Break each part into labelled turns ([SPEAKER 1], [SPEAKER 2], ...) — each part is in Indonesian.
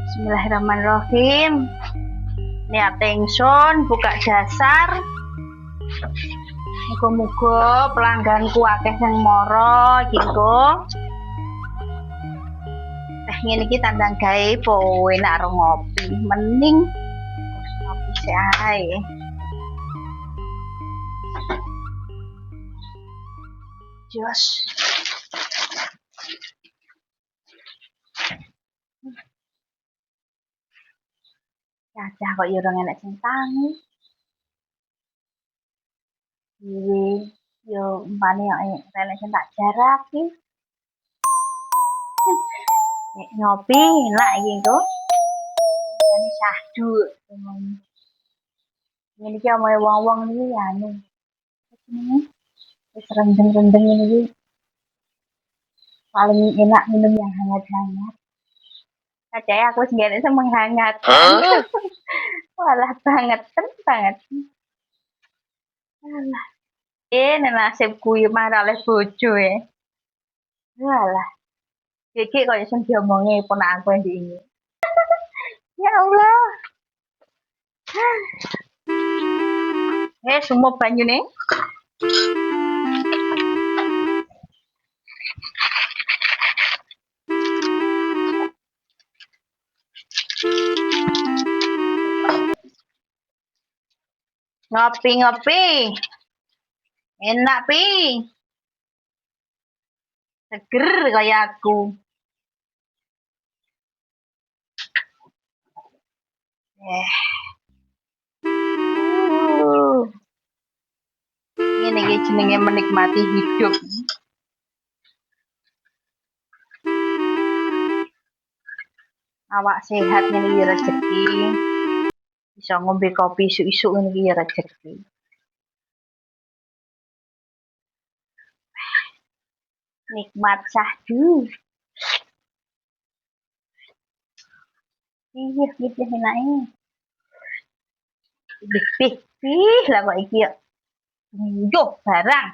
[SPEAKER 1] Bismillahirrahmanirrahim. Niat ingsun buka dasar. Muga-muga pelangganku akeh sing mara iki engko. Ngene iki tandang gawe po enak karo ngopi. Mending ngopi sik ae. Jos. Cacah kok ya ora enek sing tangi. Iki yo umpane enek sing tak jaraki. Nek ngopi enak iki engko. Ini syahdu. Ngene iki omahe wong-wong iki anu. Wis rendeng-rendeng ini iki. Paling enak minum yang hangat-hangat. Kacanya aku sendiri itu menghangatkan. Walah banget. Walah. Ini nasibku ya marah oleh bojo ya. Walah. Kiki kok yang diomongi ponakanku yang di ini. Ya Allah. Semua banyu nih. Ngopi-ngopi. Enak pi. Seger kayak aku. Ini jenenge menikmati hidup. Awak sehat ini rezeki. Bisa ngombe kopi isuk-isuk ini rezeki. Nikmat syahdu. Iya, gitu enaknya. Ih, lah kok iki ya. Yuh, barang.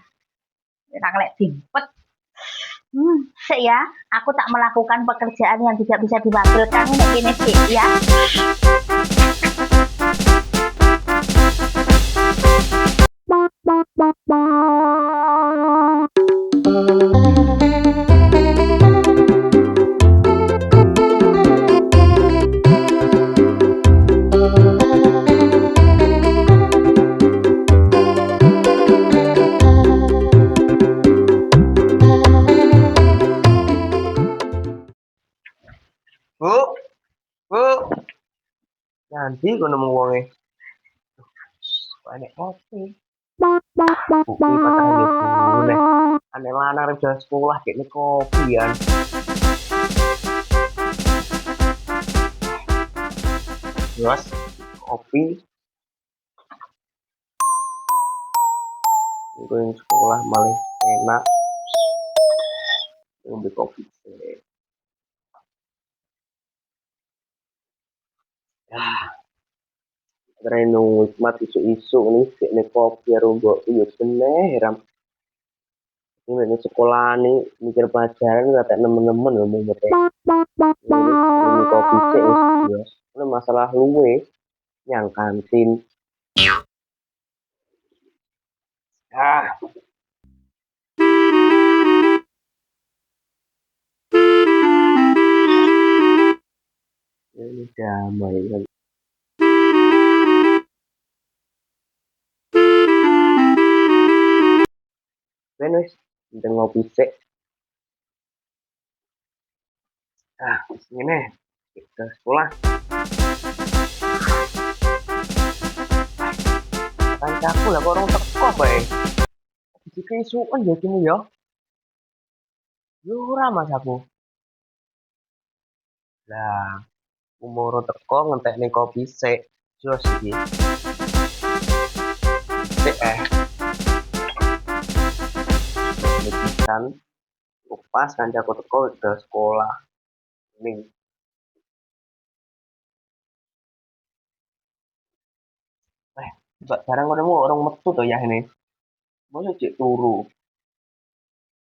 [SPEAKER 1] Ora kelek dimpet. Sik ya, aku tak melakukan pekerjaan yang tidak bisa diwakilkan ini sih ya.
[SPEAKER 2] Bu, nanti gue nemu wonge. Banyak kopi. Kopi patah gitu nih. Aneh lanang udah sekolah kayak ini kopi ya. Jos, kopi. Gue yang sekolah malah enak. Ngambil kopi. Reno nikmat isu-isu nih kayak kopi rombok iya bener heran. Ini sekolah nih mikir pelajaran nggak kayak temen-temen ngomong mereka. Ini kopi sih ya. Ini masalah luwe yang kantin. Ini damai kan. Wes, kita ngopi sih. Ini kita sekolah. Kancaku lah orang teko bae. Jika isukan ya kini ya. Yo ora Mas aku. Lah, umur teko ngentekne kopi sik. Jos iki. Sik Lebihan pas kancaku teko ke sekolah. Ning barang orang metu to ya ini. Masa cek turu.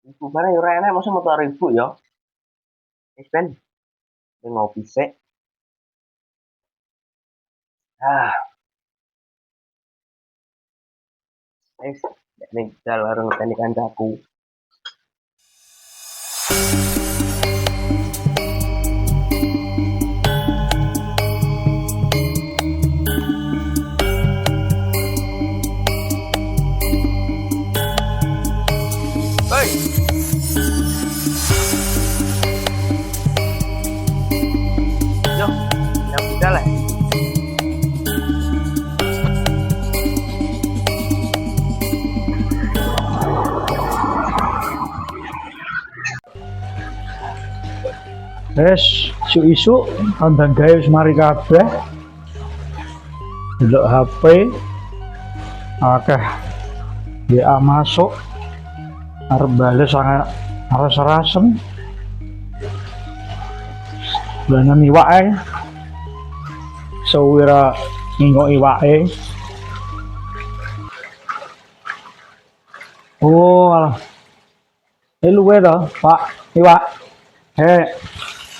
[SPEAKER 2] Iku barang yo ora enak masa metu ribu ya. Wis ben ngopi sik. Ah, wis nek dal karo ngenteni kancaku. Hei, yo, yang budal ya.
[SPEAKER 3] Isu-isu kandang gawe wis mari kabeh. Delok HP akeh WA masuk arep bales sangat aras-arasen. Dolanan iwake. Sewira ngingok iwake. Oh, alah. Luwe to, Pak. Iwak.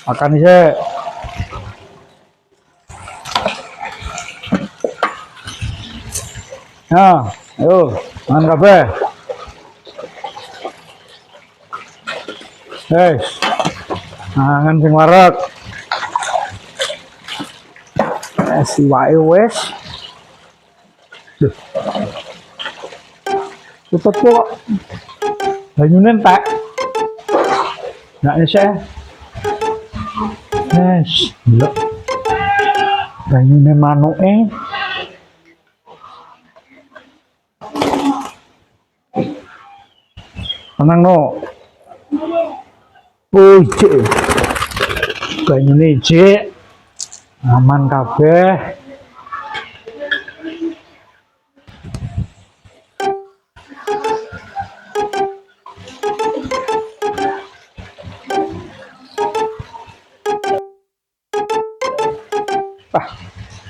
[SPEAKER 3] Makan sih. Nah, ayo, makan kabeh. Mangan sing wareg. Iwake wis. Duh. Tutup kok. Banyune entek. Nak isih. Delok. Banyune manuke. Tenang no. Jek. Banyune jek. Aman kabeh.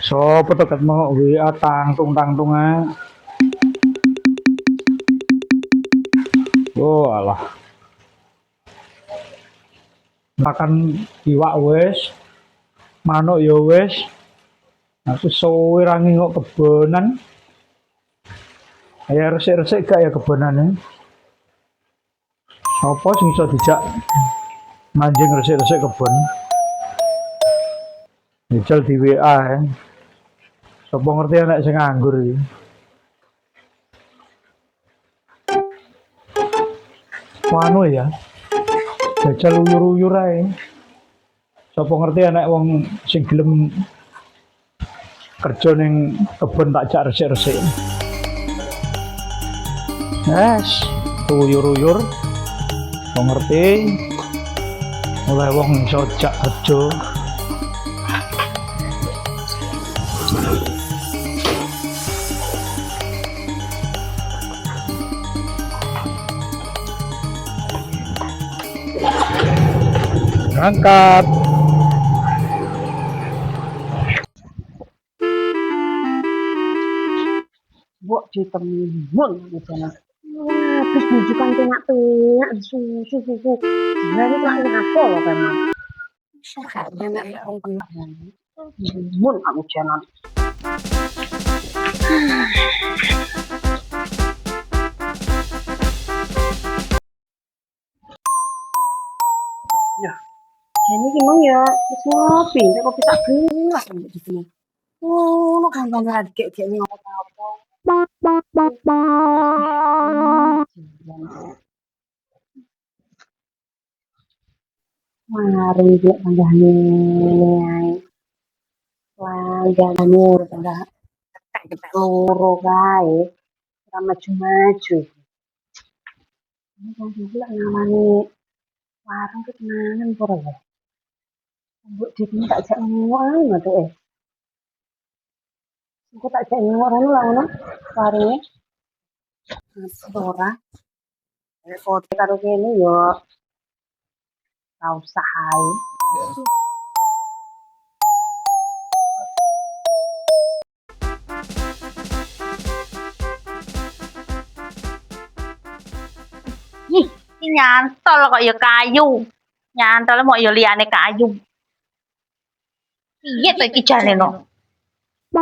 [SPEAKER 3] Sopo to ket mau WA tangtung ae. Oh alah. Makan iwak wis. Manuk ya wis. Aku suwe ra ngingok kebonan. Ya resik-resik gak ya kebonane. Sopo sing iso dijak manjing resik-resik kebon? Misal di WA ya. Sopo ngerti anak sing nganggur iki. Wanu ya. Jajal uyur-uyur ae. Sopo ngerti anak wong sing gelem kerja ning kebon tak jak resik-resik. Uyur-uyur. Wong ngerti. Oleh wong iso jak kerja. Angkat.
[SPEAKER 1] Buat ditemun gitu nah. Habis bujukan penak-penak susu. Jadi tak ngapo loh memang. Sakitnya nek wong kena. Mun aku jalan. Ya. Jadi gimana ya? Wis ngopi, nek kopi tak gelas di sini. Oh, kan kayak ngopo-ngopo. Mari dia panggahane ae. Langgane urip enggak ketek loro kae. Ora maju-maju. Ini kan juga ngamani warung ketenangan pura ya. Mbok dipun tak jak ngono metu Engko tak jak ngono lah ngono warunge. Ora. Foto karo kene yo ora usah ae. Ih, ini nyantol kok ya kayu. Nyantol mau ya liyane kayu. Piye to iki jane no?
[SPEAKER 4] Ki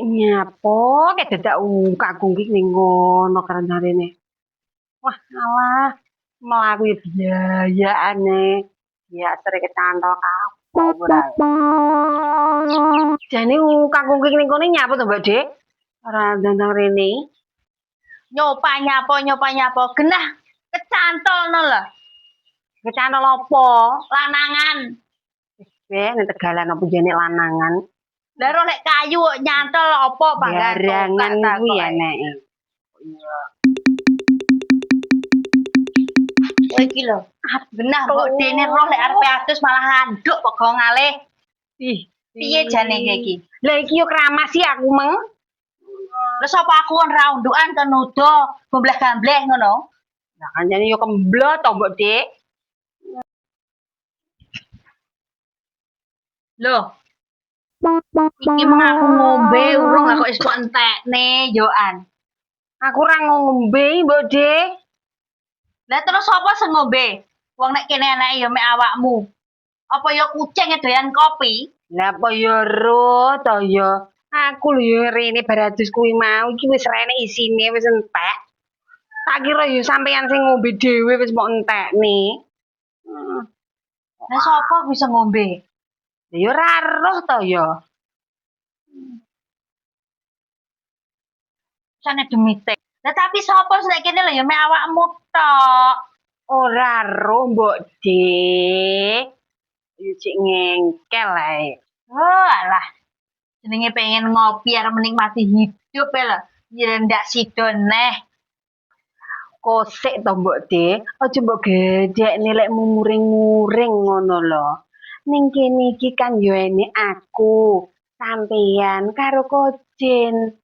[SPEAKER 4] nyapo kayak dadak kakung ki ning ngono karenane. Wah, alah. Melaku ya biayaane. Ya sering kecantol kapok ora. Jane kakung ki ning kono nyapa to, Mbak Dik? Ora dandang rene.
[SPEAKER 1] Nyopa nyapo genah kecantol no lho.
[SPEAKER 4] Kecantol apa?
[SPEAKER 1] Lanangan.
[SPEAKER 4] Nek tegalan apa jane lanangan.
[SPEAKER 1] Lah ro lek kayu kok nyantol apa
[SPEAKER 4] Barangan kuwi ya nek.
[SPEAKER 1] Oh iki lho. Genah kok dene roh lek arepe adus malah nganduk kok ngalih.
[SPEAKER 4] Ih,
[SPEAKER 1] Piye jane iki?
[SPEAKER 4] Lah iki yo keramas sih aku meng.
[SPEAKER 1] Lah sapa aku ora undukan ke nudo gombleh-gambleh ngono.
[SPEAKER 4] Lah kancane yo kemblot to, Mbok Dik.
[SPEAKER 1] Loh. Iki meng aku ngombe urung lah kok esuk entekne yoan.
[SPEAKER 4] Aku ora ngombe, Mbok Dik.
[SPEAKER 1] Lah terus sapa sing ngombe? Wong nek kene anake ya mek awakmu. Apa ya kucing doyan kopi?
[SPEAKER 4] Lah apa yo ro to yo. Aku lho yo rene baratus kuwi mau iki wis rene isine wis entek. Tak kira yo sampeyan sing ngombe dhewe wis mok entekne.
[SPEAKER 1] Lah sapa bisa ngombe?
[SPEAKER 4] Lah yo ora roh to yo.
[SPEAKER 1] Sane demite. Lah tapi sapa sing nek kene lho ya mek awakmu tok.
[SPEAKER 4] Ora roh Mbok Dik. Yo cik ngengkel ae.
[SPEAKER 1] Oh alah. Jenenge pengen ngopi arep menikmati hidup ya lho. Ya ndak sido neh.
[SPEAKER 4] Kosek to Mbok Dik, aja mbok gedhekne lek muring-muring ngono lho. Ning kene iki kan yo enek aku, sampeyan karo Kojen.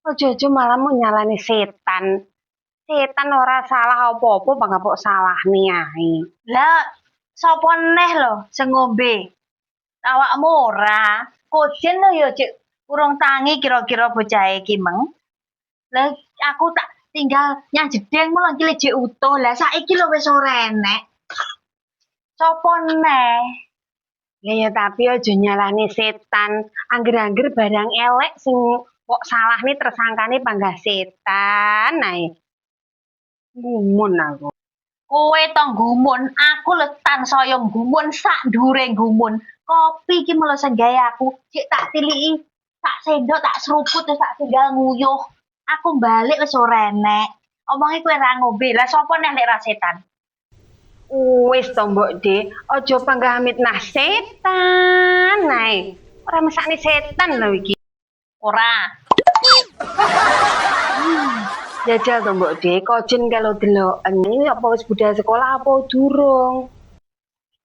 [SPEAKER 4] Aja-aja malah mau nyalani setan. Setan ora salah apa-apa bangga salahne ae.
[SPEAKER 1] Lah sapa neh lho sing ngombe? Awakmu ora. Kojen lho ya cek urung tangi kira-kira bocah iki meng. Lah aku tak tinggal nyang jedeng mulo iki jek utuh. Lah saiki lho wis ora enek. Sapa neh?
[SPEAKER 4] Ya ya tapi aja nyalahne setan. Angger-angger barang elek sing kok salahne tersangkane panggah setan ae. Gumun aku.
[SPEAKER 1] Kowe to gumun, aku lho tansaya gumun sak ndure gumun. Kopi iki mulo sing gawe aku cek tak tiliki, tak sendok, tak seruput terus tak tinggal nguyuh. Aku balik wis ora enek. Omongi kowe ra ngombe. Lah sapa neh lek ra setan?
[SPEAKER 4] Wis to Mbok Dik, aja panggah mitnah setan ae. Ora mesakne setan lho iki.
[SPEAKER 1] Ora.
[SPEAKER 4] Jajal to Mbok Dik, Kojen kalau deloken iki apa wis budal sekolah apa durung?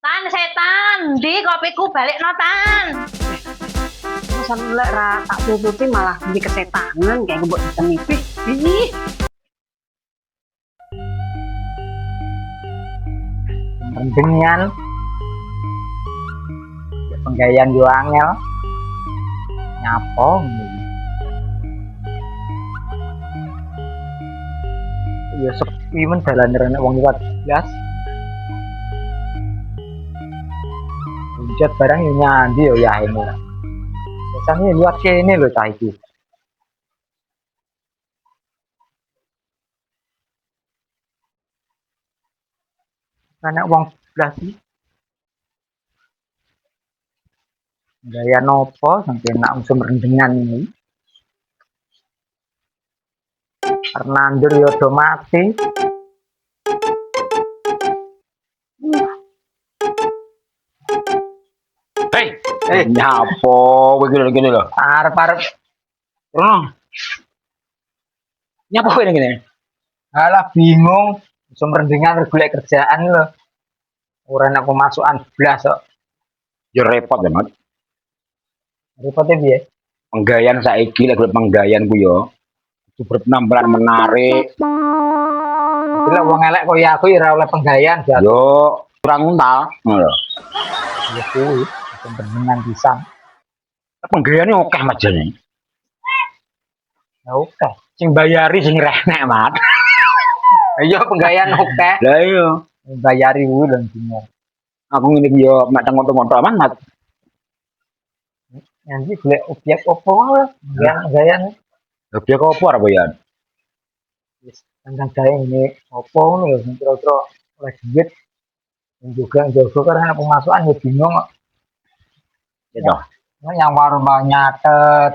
[SPEAKER 1] Tan setan, di kopiku balikno tan.
[SPEAKER 4] Masa lek ra tak tutupi malah jadi kesetanan kayak Mbok diteni. Ih.
[SPEAKER 5] Rendengan penggayaan yo angel nyapo ya sepi men dalan renek wong liwat blas Unjat barang yo nyandi yo ya ini biasanya liwat kene lho cah iki renek wong blas iki gaya nopo sampai nak musim rendengan ini Fernando yo do mati
[SPEAKER 6] nyapo begini loh.
[SPEAKER 5] arep-arep
[SPEAKER 6] Nyapo kowe ngene.
[SPEAKER 5] alah bingung musim rendengan golek kerjaan lho ora enak pemasukan blas kok
[SPEAKER 6] Yo repot ya, Mat.
[SPEAKER 5] repotnya piye
[SPEAKER 6] Penggayan saiki lek golek penggayan ku yo kudu berpenampilan menarik.
[SPEAKER 5] Bila wong elek kaya aku ya ora oleh penggayan jatuh.
[SPEAKER 6] Yo kurang untal ngono lho.
[SPEAKER 5] Ya kuwi pendengan pisang.
[SPEAKER 6] Penggayane akeh Mat jane.
[SPEAKER 5] Ya oke. Sing bayari sing renek, Mat. Ayo penggayan oke.
[SPEAKER 6] Lah iya.
[SPEAKER 5] Bayari kuwi lho jenenge.
[SPEAKER 6] Aku ngene iki yo mek ngoto-ngoto aman mat.
[SPEAKER 5] Nanti golek objek opo lah. Gaya nih.
[SPEAKER 6] Lebih kok apa apa ya?
[SPEAKER 5] Wis tentang gaya ini opo ngono ya kira-kira oleh duit. Dan juga jago karena pemasukan ya bingung kok.
[SPEAKER 6] Gitu.
[SPEAKER 5] Nah, yang warung nyatet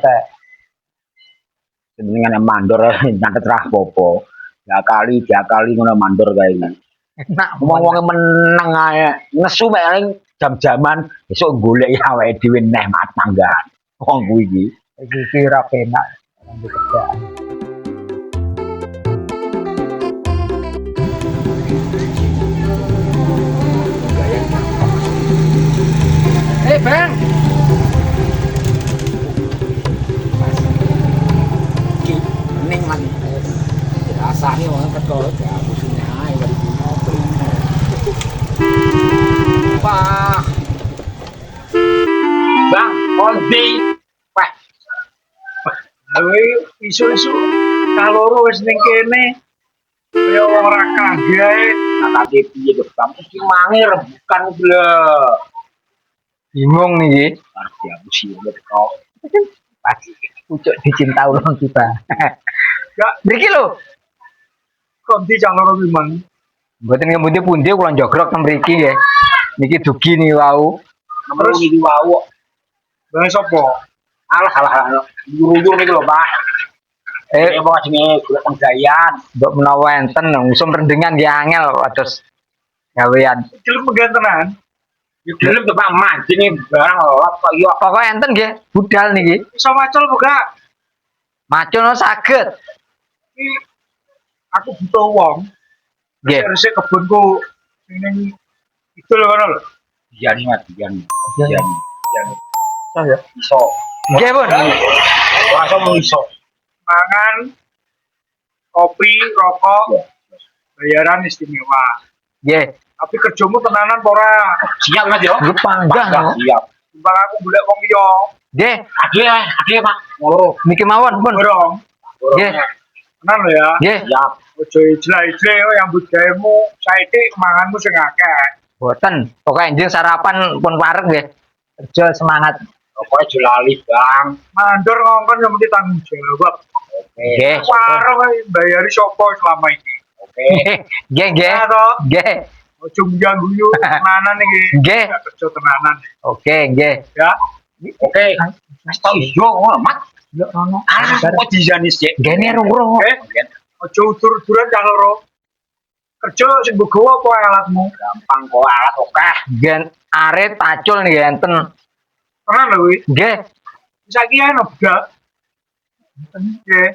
[SPEAKER 6] Senengane mandor nyantet ra apa-apa. Ya kali ngono mandor kae iki.
[SPEAKER 5] enak
[SPEAKER 6] Wong-wonge meneng ae. Nesu mek ning jam-jaman besok golek awake dhewe neh matanggan. Wong kuwi iki.
[SPEAKER 5] iki kira penak lanjut kerjaan.
[SPEAKER 6] Bang. Ki ning man. Rasane wong perkara gak pusing ae bari ngopi. Wah. Bang, kondi. Wah,
[SPEAKER 3] Lha isu-isu kaloro wis ning kene. Kaya ora kagak ae.
[SPEAKER 6] kakake piye to, Bang? Iki mangi rebukan bla.
[SPEAKER 5] Bingung nih
[SPEAKER 6] Arti aku sih udah kau.
[SPEAKER 5] pasti pucuk dicinta ulang kita.
[SPEAKER 3] Ya,
[SPEAKER 5] Mriki lho.
[SPEAKER 3] kok di caloro ki mang.
[SPEAKER 5] Mboten ngemundi pundi kula jogrok teng mriki nggih. Niki dugi nih wau.
[SPEAKER 6] Terus iki wau.
[SPEAKER 3] Lah sapa?
[SPEAKER 6] Alah. Yuru-yuru niku lho, Pak. Ini mau jenenge golek penggayan.
[SPEAKER 5] Mbok menawa enten usum rendengan nggih angel wados gawean.
[SPEAKER 3] Gelem menggantenan.
[SPEAKER 6] Ya gelem to, Pak, mancing barang lop kok yo.
[SPEAKER 5] Pokoke enten nggih budal niki.
[SPEAKER 3] Iso macul buka.
[SPEAKER 5] Macul saged.
[SPEAKER 3] Iki aku butuh wong.
[SPEAKER 5] Nggih.
[SPEAKER 3] Resik kebunku ning itu lho ngono lho.
[SPEAKER 6] Iya nih, Mas, iya nih. Iya nih.
[SPEAKER 5] Oh ya.
[SPEAKER 6] Iso.
[SPEAKER 5] Nggih, Bun.
[SPEAKER 6] Ora iso mung iso.
[SPEAKER 3] Mangan, kopi, rokok, bayaran istimewa.
[SPEAKER 5] Nggih.
[SPEAKER 3] Tapi kerjamu tenanan apa ora?
[SPEAKER 6] Siap, Mas yo.
[SPEAKER 5] Nggih panggah.
[SPEAKER 6] Siap.
[SPEAKER 3] Timbang aku golek wong liya.
[SPEAKER 5] Nggih.
[SPEAKER 6] Ade, Pak. Oh,
[SPEAKER 5] Niki mawon, Bun.
[SPEAKER 3] Borong.
[SPEAKER 5] Nggih.
[SPEAKER 3] Tenan lho ya.
[SPEAKER 5] Nggih.
[SPEAKER 6] siap.
[SPEAKER 3] Ojo ijle-ijle kok nyambut gawemu saiki manganmu sing akeh.
[SPEAKER 5] Boten. Pokoke enjing sarapan pun parek nggih. Kerja semangat.
[SPEAKER 6] Pokoknya julali, Bang.
[SPEAKER 3] Mandor ngongkon yang mesti tanggung jawab.
[SPEAKER 6] Oke.
[SPEAKER 5] Nggih.
[SPEAKER 3] Warung bayari sapa selama ini.
[SPEAKER 6] Oke.
[SPEAKER 5] Nggih, nggih.
[SPEAKER 3] Ya toh,
[SPEAKER 5] Nggih.
[SPEAKER 3] ojo guyu tenanan iki.
[SPEAKER 5] Nggih.
[SPEAKER 3] Gak kerja tenanan
[SPEAKER 5] Oke, nggih.
[SPEAKER 3] ya.
[SPEAKER 6] Oke. Mas tau yo ngono, Mat.
[SPEAKER 5] Yo ono.
[SPEAKER 6] Ah, kok dijani sih?
[SPEAKER 5] Nggih ne rung-rung.
[SPEAKER 3] Oke. Ojo utur-uturan cah loro. Kerja sing mbok gawa apa alatmu?
[SPEAKER 6] Gampang kok alat oke.
[SPEAKER 5] Gen arit pacul nggih enten.
[SPEAKER 3] Tenan lho kuwi.
[SPEAKER 5] Nggih.
[SPEAKER 3] Saiki ae nebak. Nggih.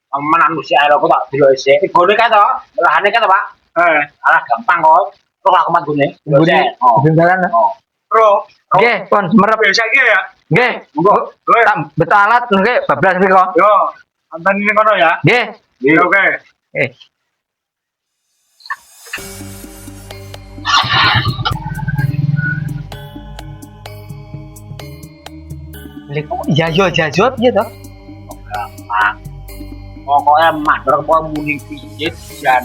[SPEAKER 6] Temenan mesti ae kok tak delok isih. Gone ka to? Lahane ka to, Pak? Alah gampang kok. Kok aku mat gone.
[SPEAKER 5] Budi.
[SPEAKER 6] Oh.
[SPEAKER 5] Bendalan.
[SPEAKER 6] Oh.
[SPEAKER 3] Bro,
[SPEAKER 5] Nggih, pun merep.
[SPEAKER 3] ya saiki ya.
[SPEAKER 5] Nggih.
[SPEAKER 3] Monggo. Kowe
[SPEAKER 5] Tam beto alat nggih bablas mriko.
[SPEAKER 3] yo anteni ning kono ya.
[SPEAKER 5] Nggih.
[SPEAKER 3] Ya oke.
[SPEAKER 5] Eh. Lha kok ya yo jajot ya toh?
[SPEAKER 6] Gampang. Pokoknya mandor kok muni piye jan.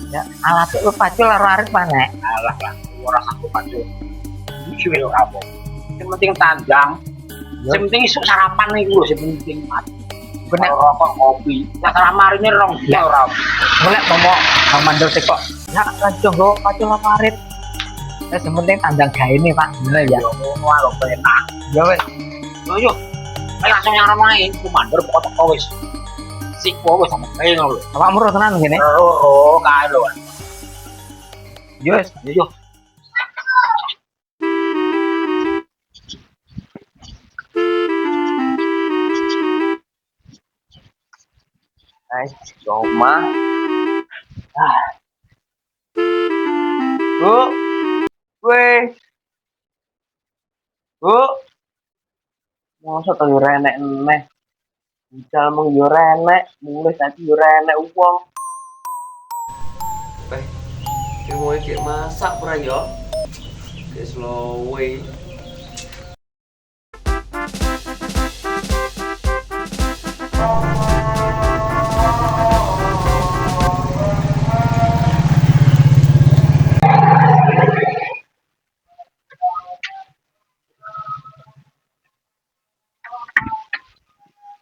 [SPEAKER 5] Ya alat itu pacul karo arit panek.
[SPEAKER 6] Alah lah, ora satu pacul. Iki wae ora apa. Sing penting tandang. Sing penting isuk sarapan niku lho sing penting mat.
[SPEAKER 5] Bener.
[SPEAKER 6] Rokok kopi. Lah salamar ini rong ya ora.
[SPEAKER 5] Mulai ngomong Bang Mandor teko. Ya rajo go pacul karo arit. Ya sing penting tandang gawe ini Pak. Bener ya.
[SPEAKER 6] Yo ngono lho penak.
[SPEAKER 5] Ya wis.
[SPEAKER 6] Yo. Ayo langsung nyarap main komandor pokok teko wis. Sik wis sama kae ngono lho.
[SPEAKER 5] Awakmu ro tenan ngene.
[SPEAKER 6] Oh, kae lho.
[SPEAKER 5] Ya wis.
[SPEAKER 6] Yo.
[SPEAKER 2] Coma. Bu. Weh. Bu. Masa to yo renek neh. Misal mung yo renek, mulih tadi yo renek wong.
[SPEAKER 7] Cái môi kia mà sắc ra gió cái slow way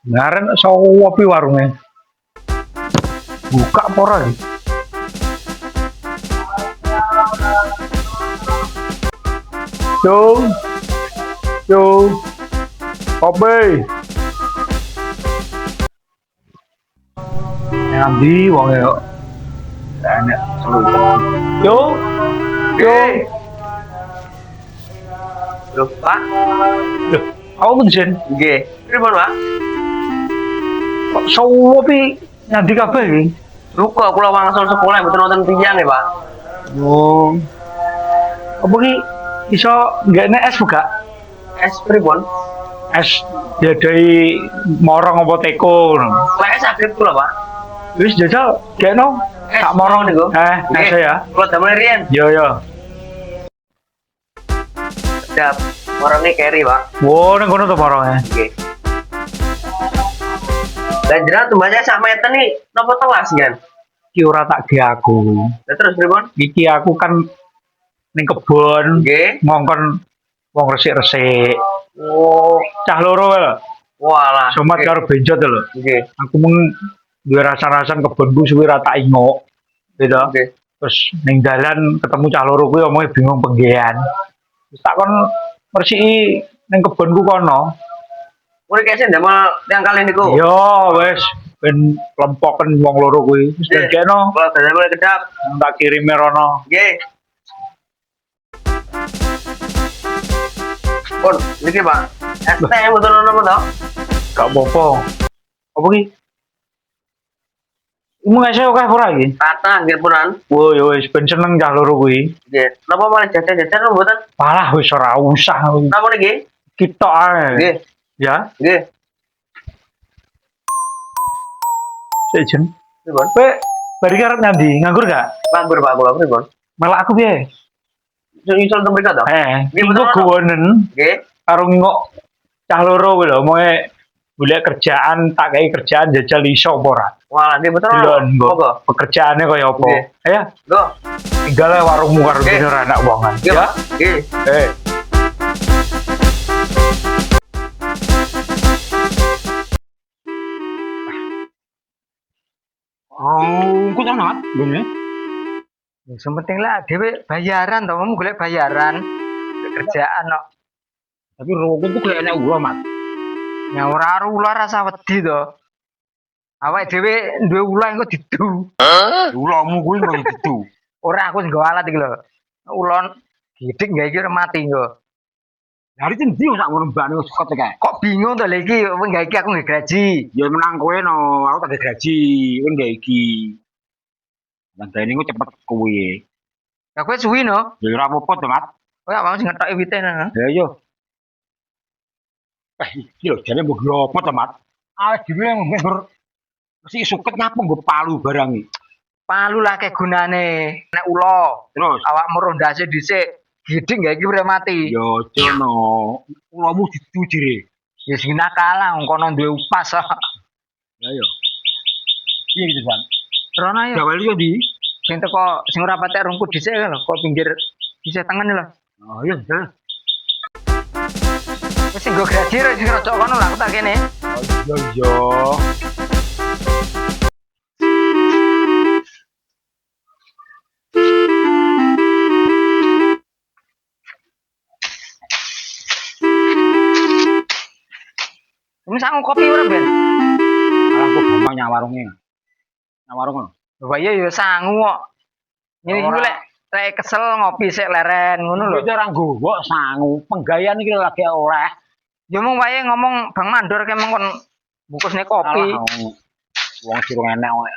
[SPEAKER 3] Ngaren sopi warungnya. Buka apa ora iki? Cung. Cung. Kopi. Ngambi wong yo. Enak seluruh. Cung. Cung.
[SPEAKER 2] Loh, Pak.
[SPEAKER 3] Loh, aku menjen.
[SPEAKER 2] Nggih. Pripun, Pak?
[SPEAKER 3] Kok sopi nyandi kabeh iki?
[SPEAKER 2] Luka kula wangsul sekolah mboten wonten tiyang ya, Pak.
[SPEAKER 3] Oh. Apa ki iso nggakne es buka?
[SPEAKER 2] Es pripun?
[SPEAKER 3] Es diadai morong apa teko ngono.
[SPEAKER 2] Lek sakit kula, Pak.
[SPEAKER 3] Wis jajal gekno.
[SPEAKER 2] Es
[SPEAKER 3] Tak morong
[SPEAKER 2] niku.
[SPEAKER 3] es ya.
[SPEAKER 2] Kula damel riyen.
[SPEAKER 3] Yo yo.
[SPEAKER 2] Sedap. Orangnya carry, Pak.
[SPEAKER 3] Wo ning kono to moronge.
[SPEAKER 2] Nggih. Lah jenengan tumbasnya sak meter nih, napa telas kan?
[SPEAKER 3] Iki ora tak ge aku.
[SPEAKER 2] Lah terus pripun?
[SPEAKER 3] Iki aku kan ning kebon
[SPEAKER 2] Nggih.
[SPEAKER 3] ngongkon wong resik-resik.
[SPEAKER 2] Oh,
[SPEAKER 3] Cah loro wae lho.
[SPEAKER 2] walah.
[SPEAKER 3] Somat
[SPEAKER 2] Nggih.
[SPEAKER 3] karo benjot lho.
[SPEAKER 2] Nggih.
[SPEAKER 3] Aku mung duwe rasa-rasan kebonku suwi ra tak ingok. Gitu.
[SPEAKER 2] Nggih.
[SPEAKER 3] Terus ning dalan ketemu cah loro kuwi omonge bingung penggean. Terus tak kon mersiki ning kebonku kono.
[SPEAKER 2] Mulai kesen damel yang kali niku.
[SPEAKER 3] Yo wis ben lempoken wong loro kuwi. Wis ben
[SPEAKER 2] Nggih.
[SPEAKER 3] keno
[SPEAKER 2] Kula damel kedap.
[SPEAKER 3] tak kirime rono.
[SPEAKER 2] Nggih. Pun, niki Pak. Es teh mboten ono apa to?
[SPEAKER 3] Gak apa-apa. Apa ki? Imu ngese akeh ora iki?
[SPEAKER 2] Kata nggih punan.
[SPEAKER 3] Wo yo wis ben seneng cah loro kuwi.
[SPEAKER 2] Nggih. Napa malah jajan-jajan mboten?
[SPEAKER 3] Malah wis ora usah
[SPEAKER 2] Napa niki?
[SPEAKER 3] kita ae.
[SPEAKER 2] Nggih.
[SPEAKER 3] Ya,
[SPEAKER 2] Nggih.
[SPEAKER 3] sejen.
[SPEAKER 2] Pripun?
[SPEAKER 3] Kowe bari arep nyandi, nganggur gak?
[SPEAKER 2] Nganggur Pak kula pripun?
[SPEAKER 3] Malah aku piye?
[SPEAKER 2] Iso untuk mereka to? Nggih,
[SPEAKER 3] Iku
[SPEAKER 2] betul.
[SPEAKER 3] gowonen
[SPEAKER 2] Nggih.
[SPEAKER 3] karo ngok cah loro kuwi lho, moe golek kerjaan, tak kei kerjaan jajal iso apa ora?
[SPEAKER 2] Walah, nggih betul.
[SPEAKER 3] Delon
[SPEAKER 2] Monggo.
[SPEAKER 3] pekerjaannya kaya apa?
[SPEAKER 2] Nggih.
[SPEAKER 3] Ayo,
[SPEAKER 2] Go.
[SPEAKER 3] tinggal ae warungmu karo
[SPEAKER 2] Nggih.
[SPEAKER 3] bener anak wongan.
[SPEAKER 2] Nggih,
[SPEAKER 3] Ya.
[SPEAKER 2] Pak. Nggih.
[SPEAKER 3] Eh.
[SPEAKER 5] Oh, kok jangan gini. Ya, penting lah, dewe bayaran tau, kamu golek bayaran, golek kerjaan no.
[SPEAKER 6] Tapi rokok tuh kayak enak gua mat.
[SPEAKER 5] Ya ora ular rasa wedi to. Awake dhewe duwe ulah engko didu.
[SPEAKER 6] Ulamu gue nggak gitu.
[SPEAKER 5] Ora aku sing nggo alat iki lho. Ulon gidik gak iki ora mati engko.
[SPEAKER 6] Hari itu dia sak ngono mbak nih suka kayak.
[SPEAKER 5] Kok bingung to lha iki, enggak iki aku nggak gaji.
[SPEAKER 6] Ya menang kowe no, aku tak gaji, kan gak iki. Dan ini gue cepet kowe.
[SPEAKER 5] Ya kowe suwi no.
[SPEAKER 6] Ya ora apa-apa to mat.
[SPEAKER 5] Kowe awakmu sing ngetoki wite nang.
[SPEAKER 6] Ya yo. Iki lho jane mbok yo apa to mat. Awake dhewe ngger mesti suket nyapa nggo palu barang iki.
[SPEAKER 5] Palu lah ke gunane. Nek ula,
[SPEAKER 6] Terus
[SPEAKER 5] awakmu rondase dhisik. Gidik gak iki ora mati.
[SPEAKER 6] yo jono. Ulamu ditu jire.
[SPEAKER 5] Ya sing nakal wong kono duwe upas.
[SPEAKER 6] Ya yo. Iya gitu kan.
[SPEAKER 5] Rono ya.
[SPEAKER 6] Gawel yo di.
[SPEAKER 5] Sing teko sing ora patek rungkut dhisik lho, kok pinggir dhisik tengen lho.
[SPEAKER 6] Oh iya betul.
[SPEAKER 5] Wis sing go gaji rek sing rada kono lah aku tak kene.
[SPEAKER 6] Oh iya iya.
[SPEAKER 5] Wis sang kopi ora ben.
[SPEAKER 6] Alah kok gampang nyawarungnya. Nyawarung.
[SPEAKER 5] Wah iya ya sangu kok. Ini iki lek kesel ngopi sik leren ngono lho.
[SPEAKER 6] Itu orang gua sangu. Penggayaan iki lagi oleh.
[SPEAKER 5] Ya mung wae ngomong Bang Mandor ke mengkon bungkusne kopi.
[SPEAKER 6] Wong sirung enek oleh.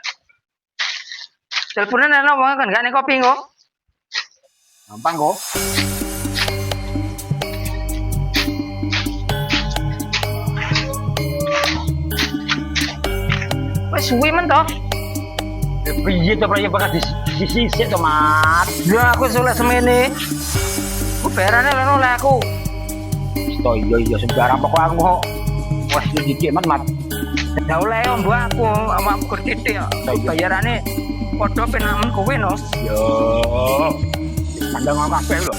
[SPEAKER 5] Teleponan ana wong kan gak nek kopi kok.
[SPEAKER 6] Gampang kok.
[SPEAKER 5] Wis suwi men to.
[SPEAKER 6] Piye to proyek bakal disisik to, Mat.
[SPEAKER 5] Ya aku soleh semene. Ku bayarane lho oleh aku.
[SPEAKER 6] To iya sembarang pokok aku kok. Wes dikit Mat.
[SPEAKER 5] Ya oleh yo mbok aku awakmu kertitik ya. Bayarane padha penamen kowe no.
[SPEAKER 6] Yo. Pandang aku kabeh lho.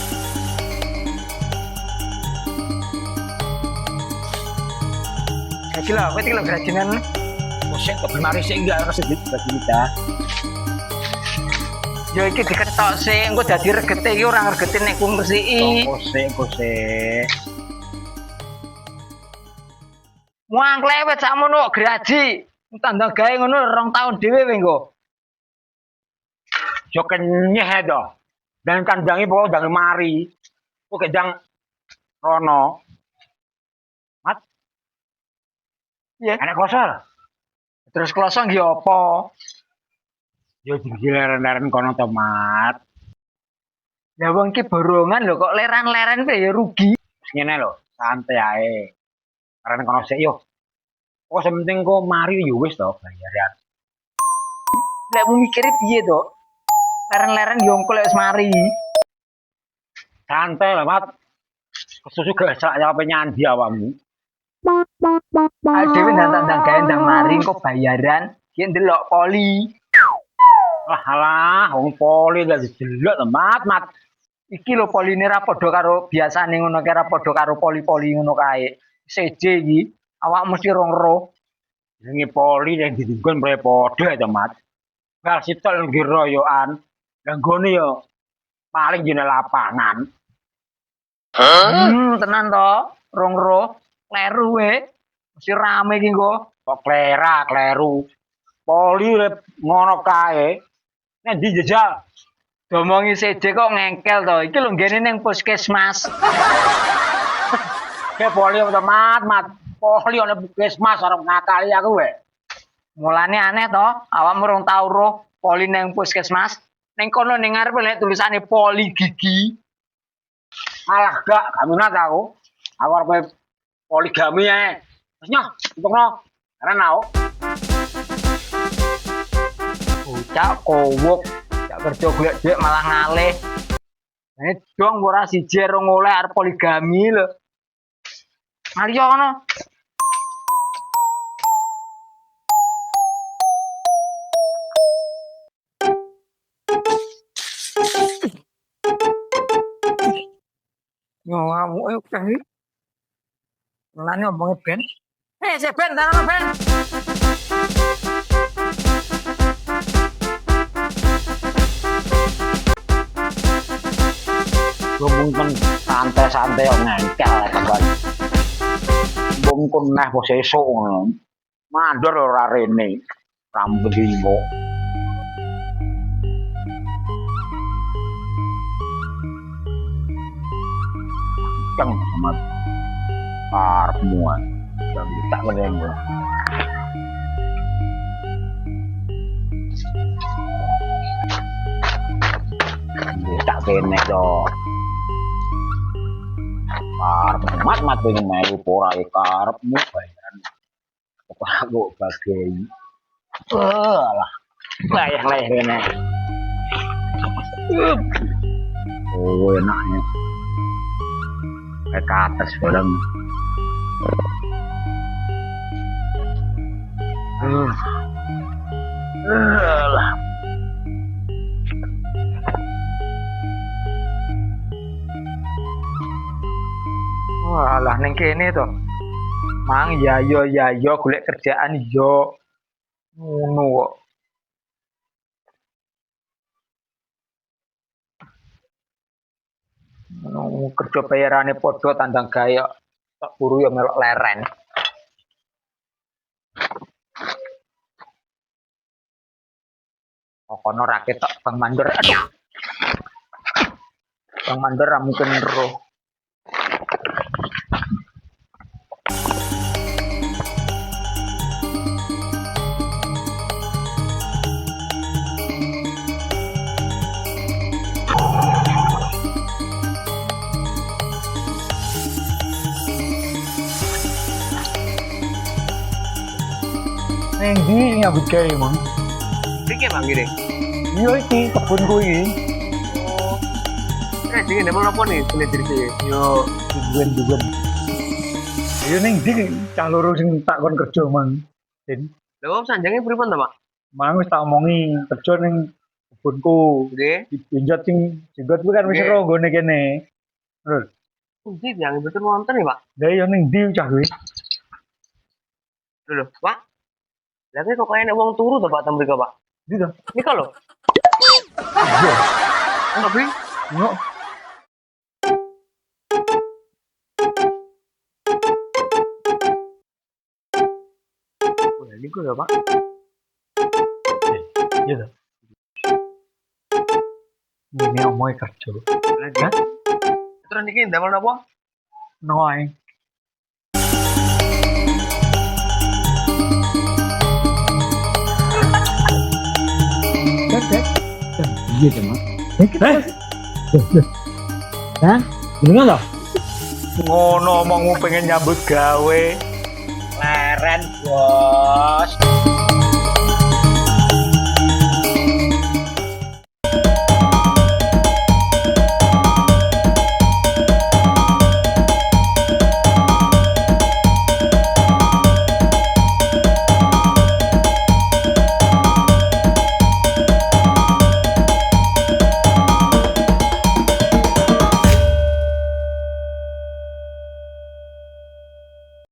[SPEAKER 5] Iki lho, kowe iki lho grajinan.
[SPEAKER 6] Musik ke mari sik enggak harus duit bagi kita.
[SPEAKER 5] Ya iki diketok sih, engko dadi regete iki ora regete nek ku ngresiki.
[SPEAKER 6] Kose.
[SPEAKER 5] Muang klewet sakmono graji. Tanda gawe ngono 2 tahun dhewe kowe engko.
[SPEAKER 6] Yo kenyeh to. Dan kandangi pokok jangan mari. Kok kedang rono. Mat.
[SPEAKER 5] Iya.
[SPEAKER 6] Enak kosor.
[SPEAKER 5] Terus klosong ki apa?
[SPEAKER 6] Yo digileren-leren kono to, Mat.
[SPEAKER 5] Ya wong ki borongan lho kok leran-leren kowe ya rugi.
[SPEAKER 6] Ngene lho, santai ae. Karena kono sik yo. Oh, sementing kok mari yo wis to bayaran.
[SPEAKER 5] Lek mu mikire piye to? Leren-leren yo engko lek wis mari.
[SPEAKER 6] Santai lah, Mat. Kesusu gak salah jawab nyandi awakmu.
[SPEAKER 5] Ayo dhewe ndang gawe ndang mari engko bayaran, ki ndelok poli.
[SPEAKER 6] Alah, wong poli gak didelok to, Mat.
[SPEAKER 5] Iki lho poline ra padha karo biasane ngono kae, ra padha karo poli-poli ngono kae. Seje iki awak mesti rong-ro.
[SPEAKER 6] Jenenge poli yang didungkon mrene padha to, Mat. Gal sitok nggih royokan. Lah nggone yo paling jene lapangan.
[SPEAKER 5] Tenan to, rong-ro, kleru we. Mesti rame iki engko.
[SPEAKER 6] Kok kleru. Poli urip ngono kae. Nek dijajal
[SPEAKER 5] Domongi seje kok ngengkel to. Iki lho nggene ning puskesmas.
[SPEAKER 6] ke poli apa to, Mat. Poli ana puskesmas arep ngakali aku we.
[SPEAKER 5] Mulane aneh to, awakmu rong tau roh poli ning puskesmas. Ning kono ning ngarep lek tulisane poli gigi.
[SPEAKER 6] Alah gak minat aku. Aku arep poligami ae. Wis nyoh, untukno. Karena nau.
[SPEAKER 5] Bocah kowok, gak kerja golek dhuwit malah ngalih. Ini dong ora siji rong oleh arep poligami lho. Mari yo kono. Ngamu kae. Mulane omonge Ben. Si Ben, tangan Ben.
[SPEAKER 6] Mungkin santai-santai yang ngengkel lah kawan. Mungkin neh bos esok ngono. Mandor ora rene. Rambut himbo. Ceng sama parmu. Yang tak keren. Tak kene dong. Mat pengen melu pora karepmu bayaran. Kok aku bagai. Alah. Layah kene. Oh, enaknya. Kayak ke atas bareng. Alah.
[SPEAKER 5] Walah ning kene to. Mang ya yo golek kerjaan yo. Ngono kok. Ngono kerja bayarane padha tandang gawe tak buru yo melok leren. Kono ra ketok Bang Mandor. Aduh. Bang Mandor ra mungkin roh.
[SPEAKER 3] Neng ndi nyambut gawe Mang?
[SPEAKER 7] Iki Bang gini.
[SPEAKER 3] Iya iki kebunku iki.
[SPEAKER 7] Jadi ini mau apa nih kulit diri sih?
[SPEAKER 3] Yo duwen. Yo ning ndi cah loro sing takon kerja Mang. Den,
[SPEAKER 7] Lha sanjange pripun to, Pak?
[SPEAKER 3] Mang wis tak omongi kerja ning kebunku.
[SPEAKER 7] Nggih.
[SPEAKER 3] Dipinjot sing jenggot kuwi kan wis
[SPEAKER 7] Nggih.
[SPEAKER 3] ro nggone kene. Terus,
[SPEAKER 7] Pundi yang betul wonten ya, Pak?
[SPEAKER 3] lah yo ning ndi cah kuwi?
[SPEAKER 2] Lho, Pak. Lah kok kaya nek wong turu to Pak tembrika, Pak.
[SPEAKER 3] Gitu.
[SPEAKER 2] Nika lho. Tapi
[SPEAKER 3] Yo.
[SPEAKER 2] Wah, niku lho, Pak.
[SPEAKER 3] Gitu. Ini omongnya kerja.
[SPEAKER 2] Lah, terus niki ndamel napa?
[SPEAKER 3] Noy.
[SPEAKER 6] Iya deh, Mas.
[SPEAKER 3] Gimana toh? Ngono omongmu pengen nyambut gawe.
[SPEAKER 6] Leren, Bos.